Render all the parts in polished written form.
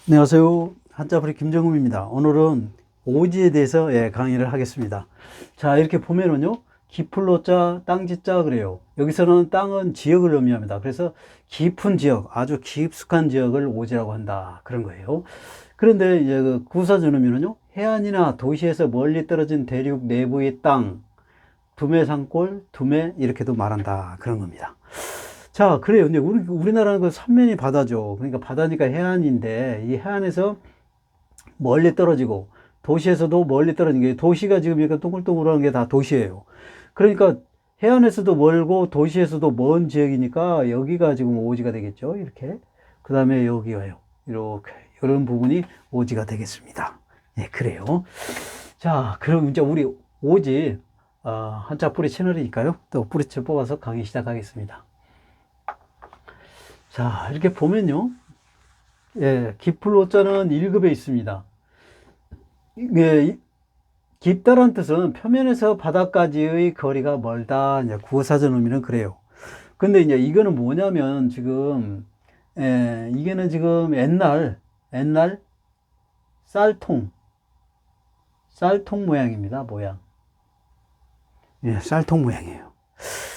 안녕하세요. 한자풀이 김정음입니다. 오늘은 오지에 대해서 강의를 하겠습니다. 자, 이렇게 보면은요, 깊을로자, 땅지자 그래요. 여기서는 땅은 지역을 의미합니다. 그래서 깊은 지역, 아주 깊숙한 지역을 오지라고 한다. 그런 거예요. 그런데 이제 그 구사전음에는요, 해안이나 도시에서 멀리 떨어진 대륙 내부의 땅, 두메 산골, 두메 이렇게도 말한다. 그런 겁니다. 자, 그래요. 근데 우리나라는 그 삼면이 바다죠. 그러니까 바다니까 해안인데, 이 해안에서 멀리 떨어지고, 도시에서도 멀리 떨어진 게, 도시가 지금 이렇게 동글동글한 게 다 도시예요. 그러니까 해안에서도 멀고, 도시에서도 먼 지역이니까, 여기가 지금 오지가 되겠죠. 이렇게. 그 다음에 여기가요. 이렇게. 이런 부분이 오지가 되겠습니다. 예, 그래요. 자, 그럼 이제 우리 오지, 한자 뿌리 채널이니까요. 또 뿌리채 뽑아서 강의 시작하겠습니다. 자, 이렇게 보면요. 예, 깊을 오자는 1급에 있습니다. 예, 깊다란 뜻은 표면에서 바닥까지의 거리가 멀다. 이제 구어사전 의미는 그래요. 근데 이제 이거는 뭐냐면 지금, 이게는 지금 옛날 쌀통 모양입니다. 모양. 예, 쌀통 모양이에요.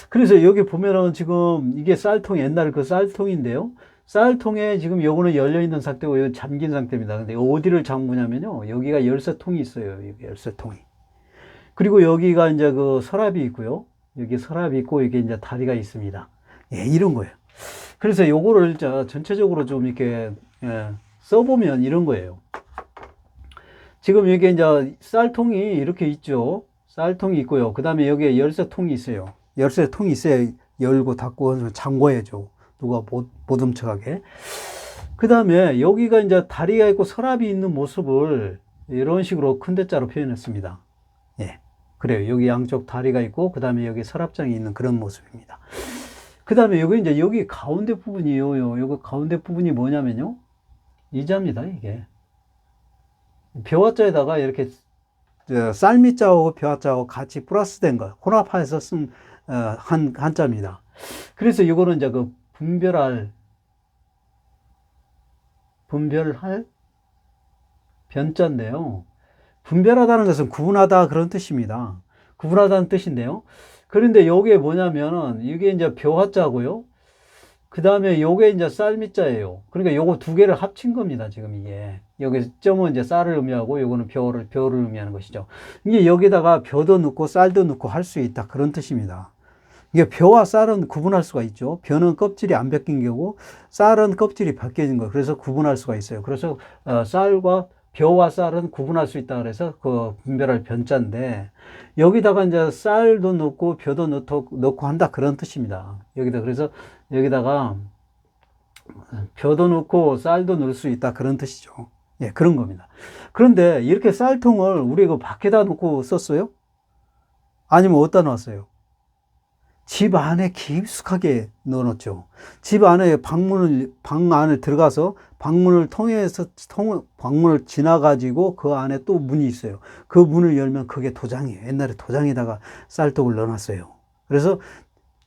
그래서 여기 보면은 지금 이게 쌀통, 옛날 그 쌀통인데요. 쌀통에 지금 요거는 열려있는 상태고, 이거 잠긴 상태입니다. 근데 어디를 잠그냐면요. 여기가 열쇠통이 있어요. 여기 열쇠통이. 그리고 여기가 이제 그 서랍이 있고요. 여기 서랍이 있고, 이게 이제 다리가 있습니다. 예, 이런 거예요. 그래서 요거를 전체적으로 좀 이렇게, 써보면 이런 거예요. 지금 여기 이제 쌀통이 이렇게 있죠. 쌀통이 있고요. 그 다음에 여기에 열쇠통이 있어요. 열쇠통이 있어야 열고 닫고 잠궈야죠. 누가 못 훔쳐가게. 그 다음에 여기가 이제 다리가 있고 서랍이 있는 모습을 이런 식으로 큰 대자로 표현했습니다. 예. 그래요. 여기 양쪽 다리가 있고, 그 다음에 여기 서랍장이 있는 그런 모습입니다. 그 다음에 여기 이제 여기 가운데 부분이요. 여기 가운데 부분이 뭐냐면요. 이자입니다, 이게. 벼자에다가 이렇게 쌀미자하고 벼자하고 같이 플러스된 거, 혼합해서 쓴 한자입니다. 그래서 이거는 이제 그 분별할 변자인데요. 분별하다는 것은 구분하다 그런 뜻입니다. 구분하다는 뜻인데요. 그런데 요게 뭐냐면은 이게 이제 벼자고요. 그 다음에 요게 이제 쌀미자예요. 그러니까 요거 두 개를 합친 겁니다. 지금 이게. 여기 점은 이제 쌀을 의미하고 요거는 벼를 의미하는 것이죠. 이게 여기다가 벼도 넣고 쌀도 넣고 할 수 있다. 그런 뜻입니다. 이게 벼와 쌀은 구분할 수가 있죠. 벼는 껍질이 안 벗긴 거고 쌀은 껍질이 벗겨진 거. 그래서 구분할 수가 있어요. 그래서 벼와 쌀은 구분할 수 있다. 그래서 그 분별할 변자인데 여기다가 이제 쌀도 넣고 벼도 넣고 한다. 그런 뜻입니다. 그래서 여기다가 벼도 넣고 쌀도 넣을 수 있다. 그런 뜻이죠. 예, 그런 겁니다. 그런데 이렇게 쌀통을 우리 그 밖에다 놓고 썼어요? 아니면 어디다 놨어요? 집 안에 깊숙하게 넣어놓죠. 집 안에 방 안에 들어가서 방문을 통해서, 방문을 지나가지고 그 안에 또 문이 있어요. 그 문을 열면 그게 도장이에요. 옛날에 도장에다가 쌀떡을 넣어놨어요. 그래서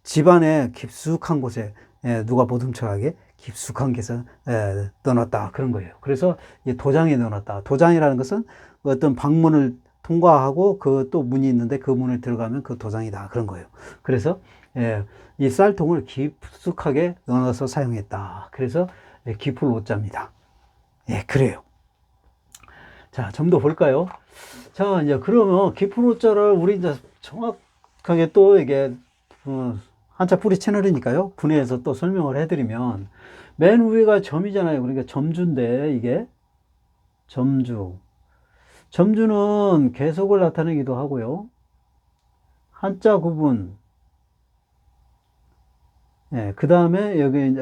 집 안에 깊숙한 곳에, 누가 못 훔쳐가게 깊숙한 곳에 넣어놨다. 그런 거예요. 그래서 도장에 넣어놨다. 도장이라는 것은 어떤 방문을 통과하고 그 또 문이 있는데 그 문을 들어가면 그 도장이다. 그런 거예요. 그래서 이 쌀통을 깊숙하게 넣어서 사용했다. 그래서 깊을 오자입니다. 예, 그래요. 자, 좀 더 볼까요? 자, 이제 그러면 깊을 오자를 우리 이제 정확하게 또 이게 한자 뿌리 채널이니까요. 분해해서 또 설명을 해드리면 맨 위가 점이잖아요. 그러니까 점주인데 이게 점주는 계속을 나타내기도 하고요. 한자 구분. 예, 그 다음에 여기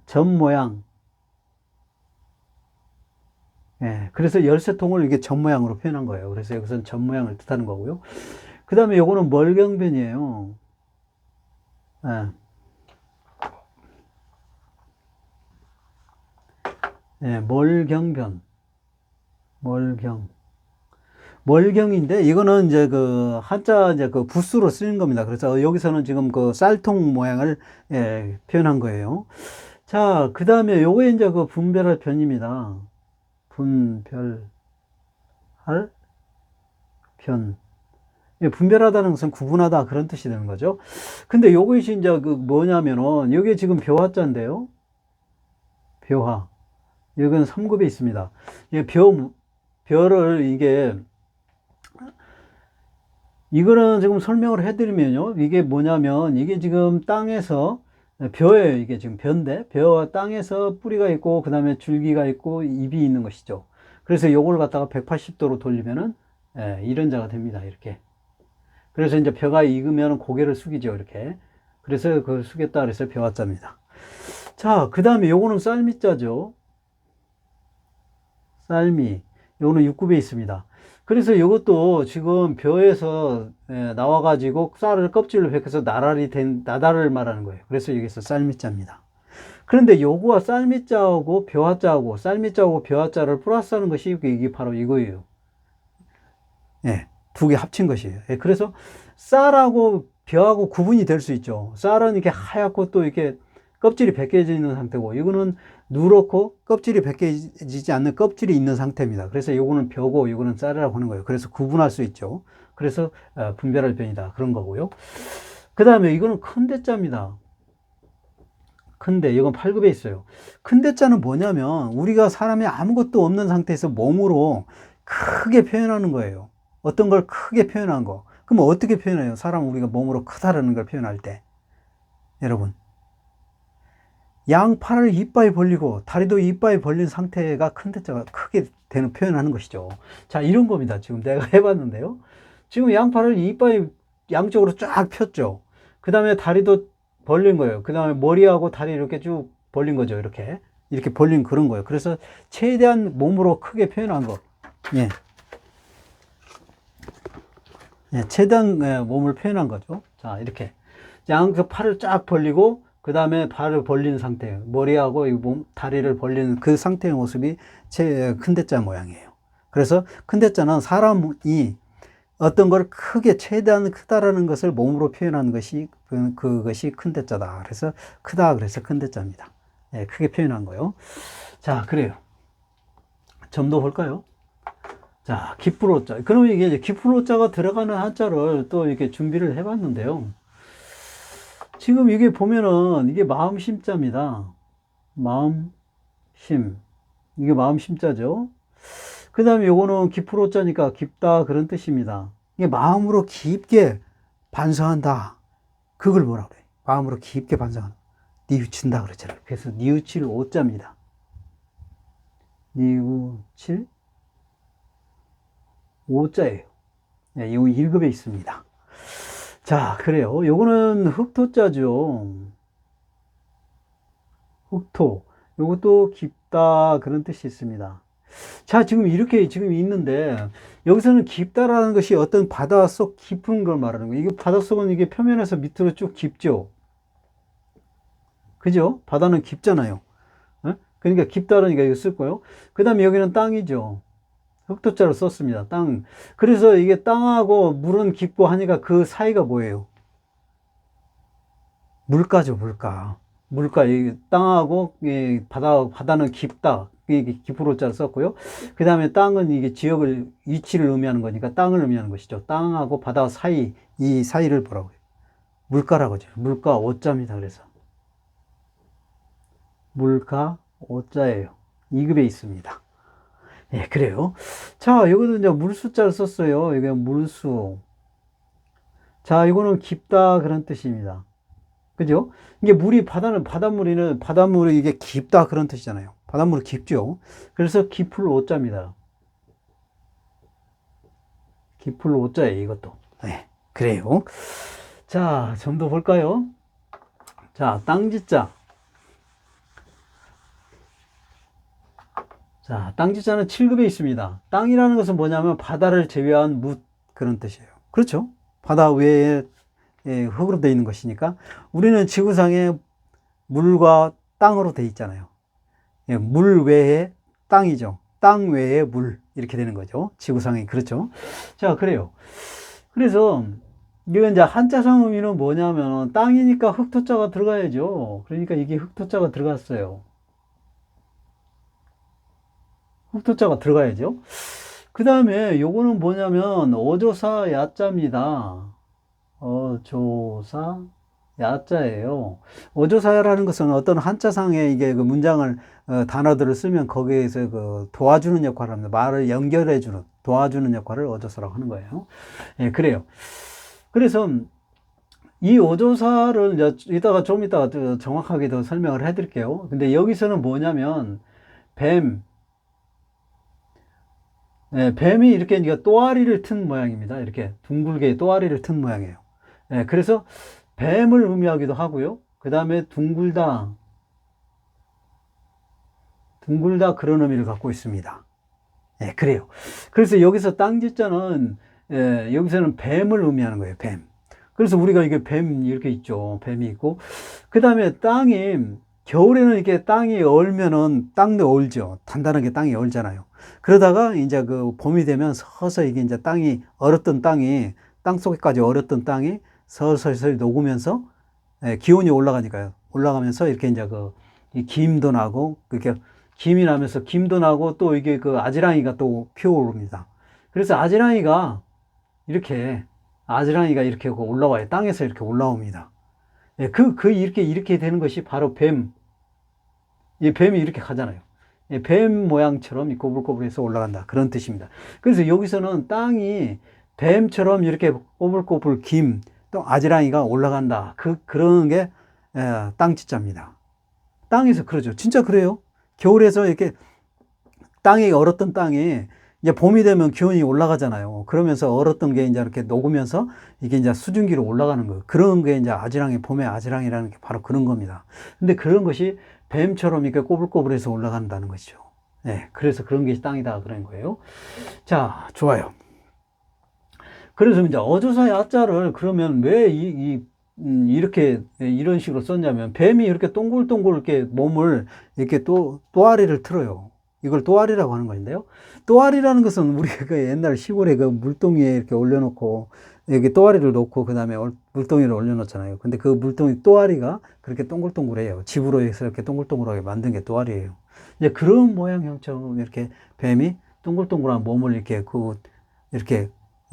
점 모양. 예, 그래서 열쇠통을 이게 점 모양으로 표현한 거예요. 그래서 여기서는 점 모양을 뜻하는 거고요. 그 다음에 요거는 멀경변이에요. 예. 예, 멀경인데 이거는 이제 그 한자 이제 그 붓수로 쓰는 겁니다. 그래서 여기서는 지금 그 쌀통 모양을 표현한 거예요. 자, 그 다음에 요게 이제 그 분별할 편입니다. 분별할 편. 예, 분별하다는 것은 구분하다 그런 뜻이 되는 거죠. 근데 요것이 이제 그 뭐냐면은 요게 지금 벼화자인데요. 벼화. 여기는 3급에 있습니다. 예, 벼를 이거는 지금 설명을 해드리면요. 이게 뭐냐면 이게 지금 땅에서 벼예요. 이게 지금 벼인데 벼와 땅에서 뿌리가 있고 그 다음에 줄기가 있고 잎이 있는 것이죠. 그래서 요걸 갖다가 180도로 돌리면은 예, 이런 자가 됩니다. 이렇게. 그래서 이제 벼가 익으면 고개를 숙이죠. 이렇게. 그래서 그걸 숙였다 그래서 벼화자입니다. 자, 그 다음에 요거는 쌀미자죠. 쌀미. 요거는 6급에 있습니다. 그래서 이것도 지금 벼에서 나와가지고 쌀을 껍질로 벗겨서 나달이 된 나달을 말하는 거예요. 그래서 여기서 쌀미자입니다. 그런데 요거와 쌀미자하고 벼화자하고 쌀미자하고 벼화자를 플러스하는 것이 이게 바로 이거예요. 예, 두 개 합친 것이에요. 예, 그래서 쌀하고 벼하고 구분이 될 수 있죠. 쌀은 이렇게 하얗고 또 이렇게 껍질이 벗겨져 있는 상태고, 이거는 누렇고 껍질이 벗겨지지 않는 껍질이 있는 상태입니다. 그래서 이거는 벼고 이거는 쌀이라고 하는 거예요. 그래서 구분할 수 있죠. 그래서 분별할 변이다 그런 거고요. 그 다음에 이거는 큰대자입니다. 큰대, 이건 8급에 있어요. 큰대자는 뭐냐면 우리가 사람이 아무것도 없는 상태에서 몸으로 크게 표현하는 거예요. 어떤 걸 크게 표현한 거. 그럼 어떻게 표현해요? 사람 우리가 몸으로 크다라는 걸 표현할 때. 여러분. 양팔을 이빨이 벌리고 다리도 이빨이 벌린 상태가 큰대자가 크게 되는 표현하는 것이죠. 자, 이런 겁니다. 지금 내가 해봤는데요. 지금 양팔을 이빨이 양쪽으로 쫙 폈죠. 그 다음에 다리도 벌린 거예요. 그 다음에 머리하고 다리 이렇게 쭉 벌린 거죠. 이렇게 벌린 그런 거예요. 그래서 최대한 몸으로 크게 표현한 거. 예. 예, 최대한 몸을 표현한 거죠. 자, 이렇게 양쪽 팔을 쫙 벌리고 그 다음에 발을 벌린 상태, 머리하고 이 다리를 벌리는 그 상태의 모습이 큰대자 모양이에요. 그래서 큰대자는 사람이 어떤 걸 크게 최대한 크다라는 것을 몸으로 표현하는 것이 그것이 큰대자다. 그래서 크다 그래서 큰대자입니다. 예, 크게 표현한 거요. 자, 그래요. 점도 볼까요? 자, 기풀호자. 그러면 이게 기풀호자가 들어가는 한자를 또 이렇게 준비를 해봤는데요. 지금 이게 보면은 이게 마음심자입니다. 마음심. 이게 마음심자죠. 그 다음에 요거는 기풀호자니까 깊다 그런 뜻입니다. 이게 마음으로 깊게 반성한다. 그걸 뭐라고 그래요? 마음으로 깊게 반성한다. 뉘우친다 그러잖아요. 그래서 뉘우칠 오자입니다. 뉘우칠 오자예요. 네, 이거 1급에 있습니다. 자, 그래요. 요거는 흑토자죠. 흑토. 요것도 깊다 그런 뜻이 있습니다. 자, 지금 이렇게 지금 있는데 여기서는 깊다라는 것이 어떤 바닷속 깊은 걸 말하는 거예요. 이게 바닷속은 이게 표면에서 밑으로 쭉 깊죠. 그죠? 바다는 깊잖아요. 그러니까 깊다라니까 이거 쓸 거예요. 그 다음에 여기는 땅이죠. 흑토자로 썼습니다. 땅. 그래서 이게 땅하고 물은 깊고 하니까 그 사이가 뭐예요? 물가죠, 물가. 물가, 이 땅하고 이 바다는 깊다. 이게 깊으로자를 썼고요. 그 다음에 땅은 이게 지역을, 위치를 의미하는 거니까 땅을 의미하는 것이죠. 땅하고 바다 사이, 이 사이를 뭐라고 해요? 물가라고 하죠. 물가 오자입니다. 그래서. 물가 오자예요. 2급에 있습니다. 예, 그래요. 자, 이거는 이제 물수자를 썼어요. 이게 물수. 자, 이거는 깊다 그런 뜻입니다. 그죠? 이게 바닷물이 이게 깊다 그런 뜻이잖아요. 바닷물이 깊죠. 그래서 깊을 오자입니다. 깊을 오자예요, 이것도. 네, 그래요. 자, 좀 더 볼까요? 자, 땅지자. 자, 땅지자는 7급에 있습니다. 땅이라는 것은 뭐냐면 바다를 제외한 묻 그런 뜻이에요. 그렇죠? 바다 외에 흙으로 되어 있는 것이니까 우리는 지구상에 물과 땅으로 되어 있잖아요. 물 외에 땅이죠. 땅 외에 물 이렇게 되는 거죠. 지구상에 그렇죠. 자, 그래요. 그래서 이거 이제 한자성 의미는 뭐냐면 땅이니까 흑토자가 들어가야죠. 그러니까 이게 흑토자가 들어갔어요. 흑토자가 들어가야죠. 그 다음에 요거는 뭐냐면 어조사 야자입니다. 어조사 야자예요. 어조사라는 것은 어떤 한자상에 이게 그 문장을 단어들을 쓰면 거기에서 그 도와주는 역할을 합니다. 말을 연결해주는 도와주는 역할을 어조사라고 하는 거예요. 예, 그래요. 그래서 이 어조사를 이제 이따가 좀 이따가 정확하게 더 설명을 해드릴게요. 근데 여기서는 뭐냐면 뱀, 예, 뱀이 이렇게 이제 또아리를 튼 모양입니다. 이렇게 둥글게 또아리를 튼 모양이에요. 예, 그래서 뱀을 의미하기도 하고요. 그 다음에 둥글다, 둥글다 그런 의미를 갖고 있습니다. 예, 그래요. 그래서 여기서 땅지자는 예, 여기서는 뱀을 의미하는 거예요. 뱀. 그래서 우리가 이게 뱀 이렇게 있죠. 뱀이 있고 그 다음에 땅이 겨울에는 이렇게 땅이 얼면은 땅도 얼죠. 단단하게 땅이 얼잖아요. 그러다가 이제 그 봄이 되면 서서히 이게 이제 땅이 얼었던 땅이 땅 속에까지 얼었던 땅이 서서히 녹으면서 예, 기온이 올라가니까요. 올라가면서 이렇게 이제 이 김도 나고 그렇게 김이 나면서 김도 나고 또 이게 그 아지랑이가 또 피어오릅니다. 그래서 이렇게 아지랑이가 이렇게 올라와요. 땅에서 이렇게 올라옵니다. 예, 이렇게 되는 것이 바로 뱀. 이 뱀이 이렇게 가잖아요. 예, 뱀 모양처럼 꼬불꼬불해서 올라간다. 그런 뜻입니다. 그래서 여기서는 땅이 뱀처럼 이렇게 꼬불꼬불 김, 또 아지랑이가 올라간다. 그런 게, 땅지자입니다. 땅에서 그러죠. 진짜 그래요. 겨울에서 이렇게 땅이 얼었던 땅이 이제 봄이 되면 기온이 올라가잖아요. 그러면서 얼었던 게 이제 이렇게 녹으면서 이게 이제 수증기로 올라가는 거예요. 그런 게 이제 아지랑이, 봄의 아지랑이라는 게 바로 그런 겁니다. 근데 그런 것이 뱀처럼 이렇게 꼬불꼬불해서 올라간다는 것이죠. 네, 그래서 그런 게 땅이다 그런 거예요. 자, 좋아요. 그래서 이제 어조사 야자를 그러면 왜 이렇게 이런 식으로 썼냐면 뱀이 이렇게 동글동글 이렇게 몸을 이렇게 또아리를 틀어요. 이걸 또아리라고 하는 건데요. 또아리라는 것은 우리가 그 옛날 시골에 그 물동이에 이렇게 올려놓고 여기 또아리를 놓고 그 다음에 물동이를 올려놓잖아요. 근데 그 물동이 또아리가 그렇게 동글동글해요. 집으로 해서 이렇게 동글동글하게 만든 게 또아리예요. 이제 그런 모양 형처럼 이렇게 뱀이 동글동글한 몸을 이렇게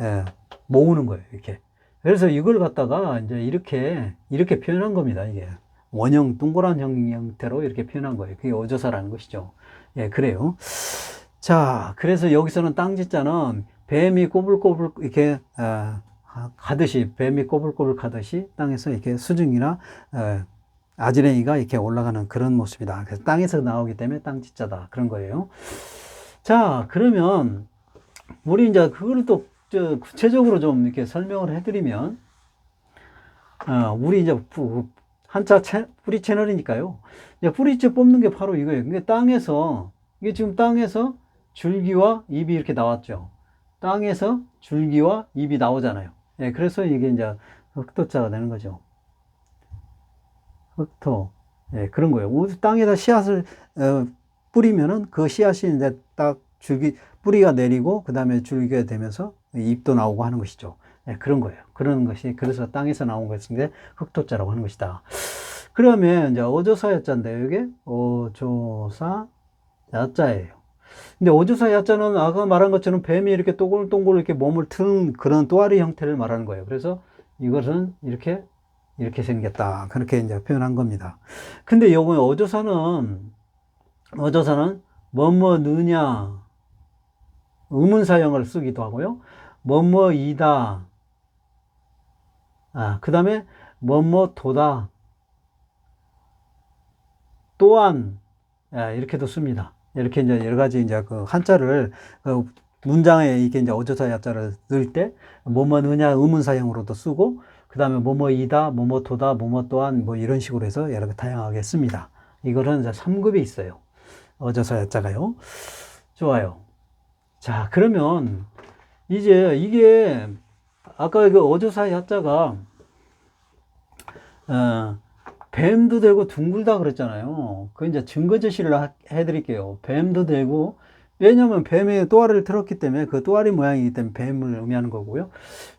예, 모으는 거예요. 이렇게. 그래서 이걸 갖다가 이제 이렇게 표현한 겁니다. 이게 원형 동그란 형태로 이렇게 표현한 거예요. 그게 어조사라는 것이죠. 예, 그래요. 자, 그래서 여기서는 땅지자는 뱀이 꼬불꼬불 이렇게 가듯이 뱀이 꼬불꼬불 가듯이 땅에서 이렇게 수증이나 아지랭이가 이렇게 올라가는 그런 모습이다. 그래서 땅에서 나오기 때문에 땅지자다 그런 거예요. 자, 그러면 우리 이제 그거를 또 구체적으로 좀 이렇게 설명을 해드리면, 우리 이제 한자 뿌리 채널이니까요. 이제 뿌리째 뽑는 게 바로 이거예요. 이게 지금 땅에서 줄기와 잎이 이렇게 나왔죠. 땅에서 줄기와 잎이 나오잖아요. 예, 그래서 이게 이제 흑토자가 되는 거죠. 흑토. 예, 그런 거예요. 땅에다 씨앗을 뿌리면은 그 씨앗이 이제 딱 뿌리가 내리고 그 다음에 줄기가 되면서 잎도 나오고 하는 것이죠. 네, 그런 거예요. 그런 것이 그래서 땅에서 나온 것인데 흑토자라고 하는 것이다. 그러면 이제 어조사 야자인데요. 이게 어조사 야자예요. 근데 어조사 야자는 아까 말한 것처럼 뱀이 이렇게 동글동글 이렇게 몸을 트는 그런 또아리 형태를 말하는 거예요. 그래서 이것은 이렇게 생겼다. 그렇게 이제 표현한 겁니다. 근데 요거 어조사는 뭐뭐 느냐 의문사형을 쓰기도 하고요. 뭐뭐이다. 그 다음에 뭐뭐도다. 또한 이렇게도 씁니다. 이렇게 이제 여러 가지 이제 그 한자를 문장에 이게 이제 어조사 야자를 넣을 때 뭐뭐느냐 의문사형으로도 쓰고 그 다음에 뭐뭐이다, 뭐뭐도다, 뭐뭐 또한 뭐 이런 식으로 해서 여러 개 다양하게 씁니다. 이거는 이제 3급이 있어요. 어조사 야자가요. 좋아요. 자, 그러면 이제 이게 아까 그 어조사 야자가 뱀도 되고 둥글다 그랬잖아요. 그 이제 증거 제시를 해드릴게요. 뱀도 되고 왜냐하면 뱀의 또아리를 틀었기 때문에 그 또아리 모양이기 때문에 뱀을 의미하는 거고요.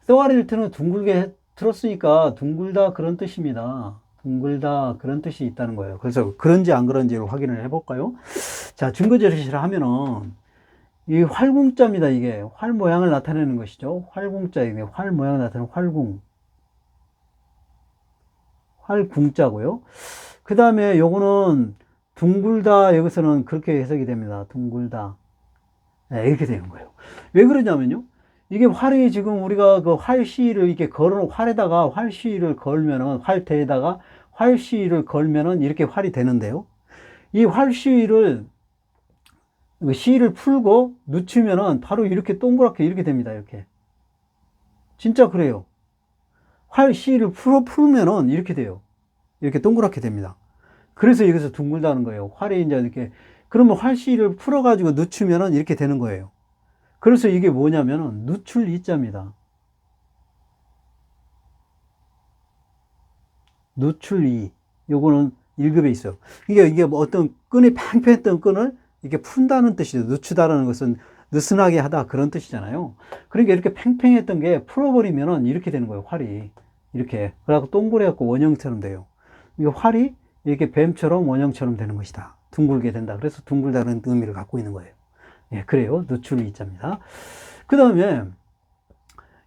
또아리를 트는 둥글게 들었으니까 둥글다 그런 뜻입니다. 둥글다 그런 뜻이 있다는 거예요. 그래서 그런지 안 그런지를 확인을 해볼까요? 자, 증거제시를 하면은 이 활궁자입니다. 이게 활 모양을 나타내는 것이죠. 활궁자, 이게 활 모양을 나타내는 활궁. 활궁자고요. 그 다음에 요거는 둥글다, 여기서는 그렇게 해석이 됩니다. 둥글다. 네, 이렇게 되는 거예요. 왜 그러냐면요. 이게 활이 지금 우리가 그 활시를 이렇게 걸어, 활에다가 활시를 걸면은, 활대에다가 활시를 걸면은 이렇게 활이 되는데요. 이 활시를, 시를 풀고 늦추면은 바로 이렇게 동그랗게 이렇게 됩니다. 이렇게. 진짜 그래요. 활시를 풀면은 이렇게 돼요. 이렇게 동그랗게 됩니다. 그래서 여기서 둥글다는 거예요. 활이 이제 이렇게, 그러면 활시를 풀어가지고 늦추면은 이렇게 되는 거예요. 그래서 이게 뭐냐면은 누출 이자입니다. 누출 이. 요거는 1급에 있어요. 이게 뭐 어떤 끈이 팽팽했던 끈을 이렇게 푼다는 뜻이죠. 늦추다라는 것은 느슨하게 하다 그런 뜻이잖아요. 그러니까 이렇게 팽팽했던 게 풀어버리면은 이렇게 되는 거예요. 활이. 이렇게. 그래갖고 동그래갖고 원형처럼 돼요. 이 활이 이렇게 뱀처럼 원형처럼 되는 것이다. 둥글게 된다. 그래서 둥글다는 의미를 갖고 있는 거예요. 예, 그래요. 누출 이자입니다. 그 다음에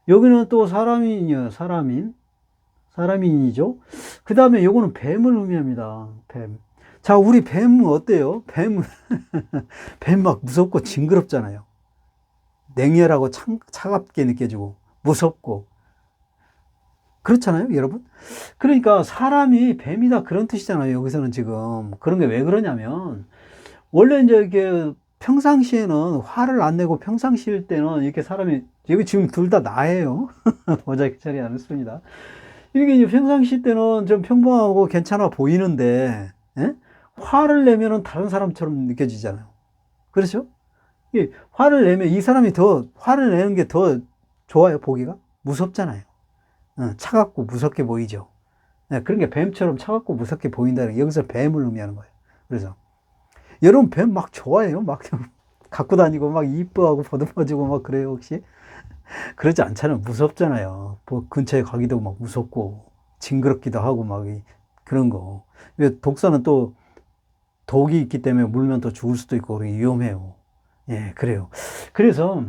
여기는 또 사람인이요. 사람인이죠. 그 다음에 요거는 뱀을 의미합니다. 뱀. 자, 우리 뱀은 어때요? 뱀은, 뱀 막 무섭고 징그럽잖아요. 냉혈하고 차갑게 느껴지고, 무섭고. 그렇잖아요, 여러분? 그러니까 사람이 뱀이다 그런 뜻이잖아요, 여기서는 지금. 그런 게 왜 그러냐면, 원래 이제 이게 평상시에는 화를 안 내고 평상시일 때는 이렇게 사람이, 여기 지금 둘 다 나예요. 모자이크 처리 안 했습니다. 이게 이제 평상시 때는 좀 평범하고 괜찮아 보이는데, 예? 화를 내면은 다른 사람처럼 느껴지잖아요. 그렇죠? 이 화를 내면 이 사람이 더, 화를 내는 게 더 좋아요, 보기가? 무섭잖아요. 차갑고 무섭게 보이죠. 예, 그런 게 뱀처럼 차갑고 무섭게 보인다는 게 여기서 뱀을 의미하는 거예요. 그래서, 여러분 뱀 막 좋아해요? 막 갖고 다니고 막 이뻐하고 보듬어주고 막 그래요, 혹시? 그러지 않잖아요. 무섭잖아요. 뭐 근처에 가기도 막 무섭고 징그럽기도 하고 막 그런 거. 왜 독사는 또 독이 있기 때문에 물면 또 죽을 수도 있고 위험해요. 예, 그래요. 그래서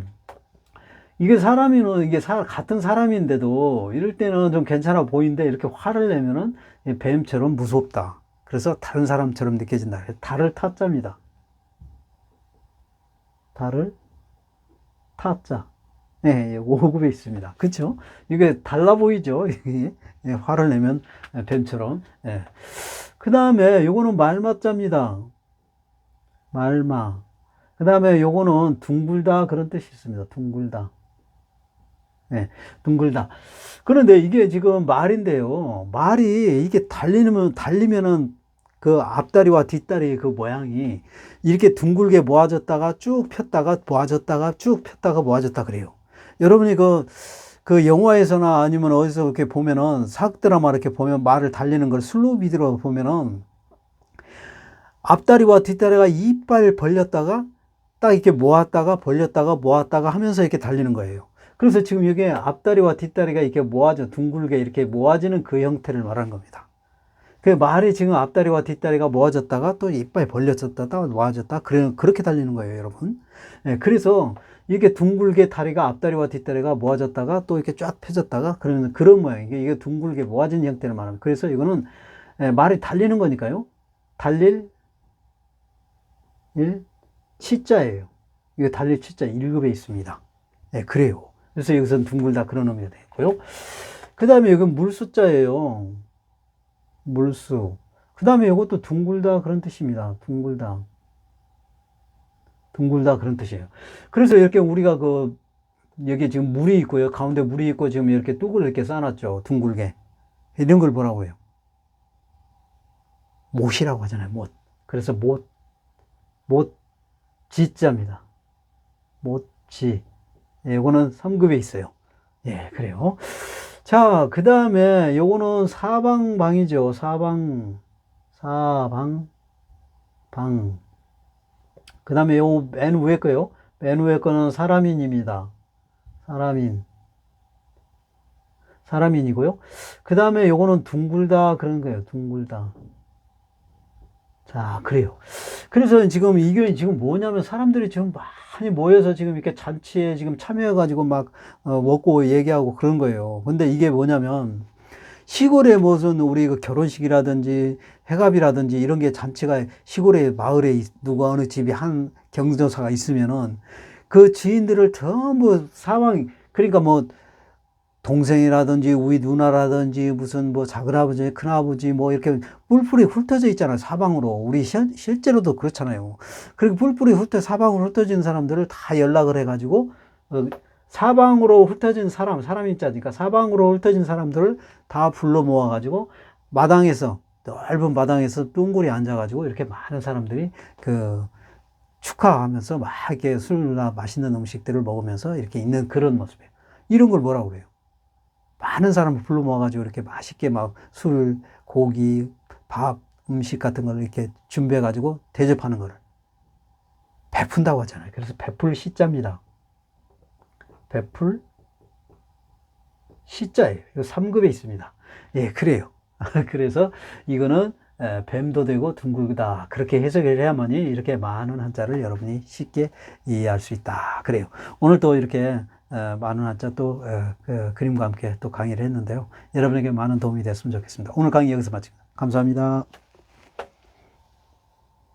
이게 사람이는 이게 같은 사람인데도 이럴 때는 좀 괜찮아 보이는데 이렇게 화를 내면은 뱀처럼 무섭다. 그래서 다른 사람처럼 느껴진다. 달을 타자입니다. 달을 타자. 예, 5급에 있습니다. 그쵸? 이게 달라 보이죠? 예, 화를 내면 뱀처럼. 예. 그 다음에 요거는 말마자입니다. 말마. 그 다음에 요거는 둥글다 그런 뜻이 있습니다. 둥글다. 예, 둥글다. 그런데 이게 지금 말인데요. 말이 이게 달리면은 그 앞다리와 뒷다리 그 모양이 이렇게 둥글게 모아졌다가 쭉 폈다가 모아졌다가 쭉 폈다가 모아졌다 그래요. 여러분이 그 영화에서나 아니면 어디서 이렇게 보면은 사극 드라마 이렇게 보면 말을 달리는 걸 슬로우 비디오로 보면은 앞다리와 뒷다리가 이빨 벌렸다가 딱 이렇게 모았다가 벌렸다가 모았다가 하면서 이렇게 달리는 거예요. 그래서 지금 이게 앞다리와 뒷다리가 이렇게 둥글게 이렇게 모아지는 그 형태를 말하는 겁니다. 그 말이 지금 앞다리와 뒷다리가 모아졌다가 또 이빨 벌려졌다가 모아졌다. 그렇게 달리는 거예요, 여러분. 예, 그래서 이게 둥글게 다리가 앞다리와 뒷다리가 모아졌다가 또 이렇게 쫙 펴졌다가 그런 모양. 이게 둥글게 모아진 형태를 말합니다. 그래서 이거는 말이 달리는 거니까요. 달릴 치자예요. 이거 달릴 치자 1급에 있습니다. 네, 그래요. 그래서 여기서는 둥글다 그런 의미가 되고요. 그 다음에 여기는 물수자예요. 물수. 그 다음에 이것도 둥글다 그런 뜻입니다. 둥글다. 둥글다 그런 뜻이에요. 그래서 이렇게 우리가 여기 지금 물이 있고요. 가운데 물이 있고 지금 이렇게 뚝을 이렇게 쌓아놨죠. 둥글게. 이런 걸 뭐라고 해요? 못이라고 하잖아요. 못. 그래서 지자입니다. 못지. 예, 요거는 3급에 있어요. 예, 그래요. 자, 그 다음에 요거는 사방방이죠. 사방, 방. 그 다음에 요 맨 위에 거요. 맨 위에 거는 사람인입니다. 사람인. 사람인이고요. 그 다음에 요거는 둥글다 그런 거예요. 둥글다. 자, 그래요. 그래서 지금 이게 지금 뭐냐면 사람들이 지금 많이 모여서 지금 이렇게 잔치에 지금 참여해가지고 막 먹고 얘기하고 그런 거예요. 근데 이게 뭐냐면 시골에 무슨 우리 그 결혼식이라든지 회갑이라든지 이런 게 잔치가 시골에 마을에 누가 어느 집이 한 경조사가 있으면은 그 지인들을 전부 사방 그러니까 뭐 동생이라든지 우리 누나라든지 무슨 뭐 작은아버지 큰아버지 뭐 이렇게 뿔뿔이 흩어져 있잖아요 사방으로 우리 실제로도 그렇잖아요. 그리고 뿔뿔이 사방으로 흩어진 사람들을 다 연락을 해가지고 사방으로 흩어진 사람이 있자니까 사방으로 흩어진 사람들을 다 불러 모아가지고 마당에서 넓은 마당에서 뚱굴이 앉아가지고 이렇게 많은 사람들이 그 축하하면서 막 이렇게 술이나 맛있는 음식들을 먹으면서 이렇게 있는 그런 모습이에요. 이런 걸 뭐라고 그래요? 많은 사람을 불러 모아가지고 이렇게 맛있게 막 술, 고기, 밥, 음식 같은 걸 이렇게 준비해가지고 대접하는 거를 베푼다고 하잖아요. 그래서 베풀 시자입니다. 베풀 시자예요. 이거 3급에 있습니다. 예, 그래요. 그래서 이거는 뱀도 되고 둥글다. 그렇게 해석을 해야만이 이렇게 많은 한자를 여러분이 쉽게 이해할 수 있다. 그래요. 오늘 또 이렇게 많은 한자 또 그 그림과 함께 또 강의를 했는데요. 여러분에게 많은 도움이 됐으면 좋겠습니다. 오늘 강의 여기서 마칩니다. 감사합니다.